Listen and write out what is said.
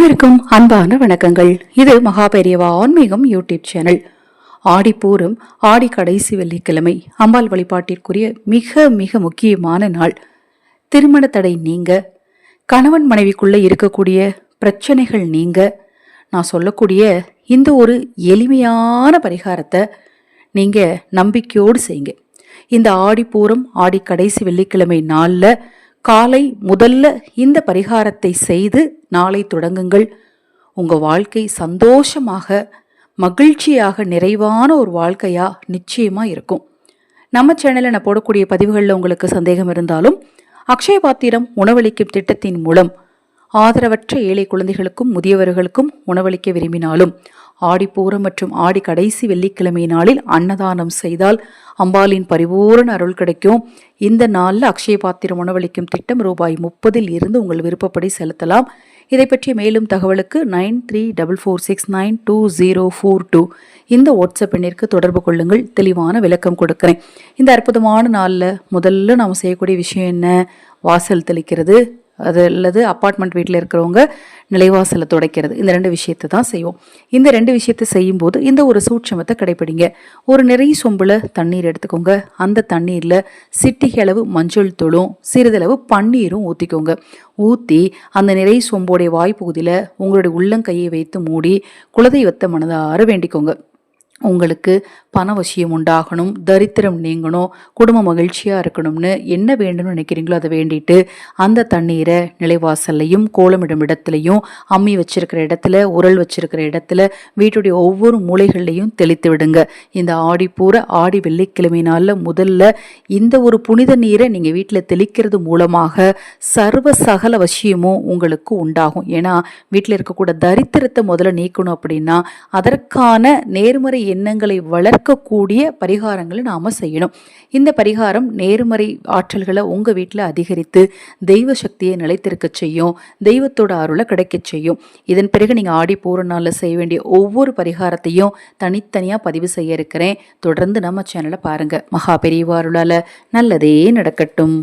அனைவருக்கும் அன்பான வணக்கங்கள். இது மகாபெரியவா ஆன்மீகம் யூடியூப் சேனல். ஆடிப்பூரம், ஆடி கடைசி வெள்ளிக்கிழமை அம்பாள் வழிபாட்டிற்குரிய மிக மிக முக்கியமான நாள். திருமண தடை நீங்க, கணவன் மனைவிக்குள்ள இருக்கக்கூடிய பிரச்சனைகள் நீங்க, நான் சொல்லக்கூடிய இந்த ஒரு எளிமையான பரிகாரத்தை நீங்க நம்பிக்கையோடு செய்யுங்க. இந்த ஆடிப்பூரம், ஆடி கடைசி வெள்ளிக்கிழமை நாள்ல காலை முதல்ல இந்த பரிகாரத்தை செய்து நாளை தொடங்குங்கள். உங்க வாழ்க்கை சந்தோஷமாக, மகிழ்ச்சியாக, நிறைவான ஒரு வாழ்க்கையா நிச்சயமா இருக்கும். நம்ம சேனல்ல நான் போடக்கூடிய பதிவுகளில் உங்களுக்கு சந்தேகம் இருந்தாலும், அக்ஷய பாத்திரம் உணவளிக்கும் திட்டத்தின் மூலம் ஆதரவற்ற ஏழை குழந்தைகளுக்கும் முதியவர்களுக்கும் உணவளிக்க விரும்பினாலும், ஆடிப்பூரம் மற்றும் ஆடி கடைசி வெள்ளிக்கிழமை நாளில் அன்னதானம் செய்தால் அம்பாளின் பரிபூரண அருள் கிடைக்கும். இந்த நாளில் அக்ஷய பாத்திரம் உணவளிக்கும் திட்டம் ரூபாய் 30 இருந்து உங்கள் விருப்பப்படி செலுத்தலாம். இதை பற்றிய மேலும் தகவலுக்கு 9344692042 இந்த வாட்ஸ்அப் எண்ணிற்கு தொடர்பு கொள்ளுங்கள். தெளிவான விளக்கம் கொடுக்கிறேன். இந்த அற்புதமான நாளில் முதல்ல நாம் செய்யக்கூடிய விஷயம் என்ன? வாசல் தெளிக்கிறது, அது அல்லது அப்பார்ட்மெண்ட் வீட்டில் இருக்கிறவங்க நிலைவாசலை துடைக்கிறது. இந்த 2 விஷயத்தை தான் செய்வோம். இந்த 2 விஷயத்தை செய்யும்போது இந்த ஒரு சூட்சமத்தை கடைப்பிடிங்க. ஒரு நிறைய சொம்புல தண்ணீர் எடுத்துக்கோங்க. அந்த தண்ணீரில் சிட்டிகை அளவு மஞ்சள் தூளும் சிறிதளவு பன்னீரும் ஊற்றிக்கோங்க. ஊற்றி அந்த நிறை சொம்போடைய வாய்ப்பகுதியில் உங்களுடைய உள்ளங்கையை வைத்து மூடி குலதெய்வத்தை மனதார வேண்டிக்கோங்க. உங்களுக்கு பணவசியம் உண்டாகணும், தரித்திரம் நீங்கணும், குடும்ப மகிழ்ச்சியாக இருக்கணும்னு என்ன வேண்டும்னு நினைக்கிறீங்களோ அதை வேண்டிட்டு அந்த தண்ணீரை நிலைவாசல்லையும் கோலமிடும் இடத்துலையும், அம்மி வச்சிருக்கிற இடத்துல, உரல் வச்சிருக்கிற இடத்துல, வீட்டுடைய ஒவ்வொரு மூலைகள்லையும் தெளித்து விடுங்க. இந்த ஆடிப்பூர ஆடி வெள்ளிக்கிழமை நாளில் முதல்ல இந்த ஒரு புனித நீரை நீங்கள் வீட்டில் தெளிக்கிறது மூலமாக சர்வ சகல வசியமும் உங்களுக்கு உண்டாகும். ஏன்னா வீட்டில் இருக்கக்கூட தரித்திரத்தை முதல்ல நீக்கணும். அப்படின்னா அதற்கான நேர்மறை எண்ணங்களை வளர்க்கக்கூடிய பரிகாரங்களை நாம செய்யணும். இந்த பரிகாரம் நேர்மறை ஆற்றல்களை உங்க வீட்டில் அதிகரித்து தெய்வ சக்தியை நிலைத்திருக்க செய்யும், தெய்வத்தோட அருளை கிடைக்க செய்யும். இதன் பிறகு நீங்க ஆடி போற நாள்ல செய்ய வேண்டிய ஒவ்வொரு பரிகாரத்தையும் தனித்தனியா பதிவு செய்ய இருக்கிறேன். தொடர்ந்து நம்ம சேனலை பாருங்க. மகா பெரியவா அருளால நல்லதே நடக்கட்டும்.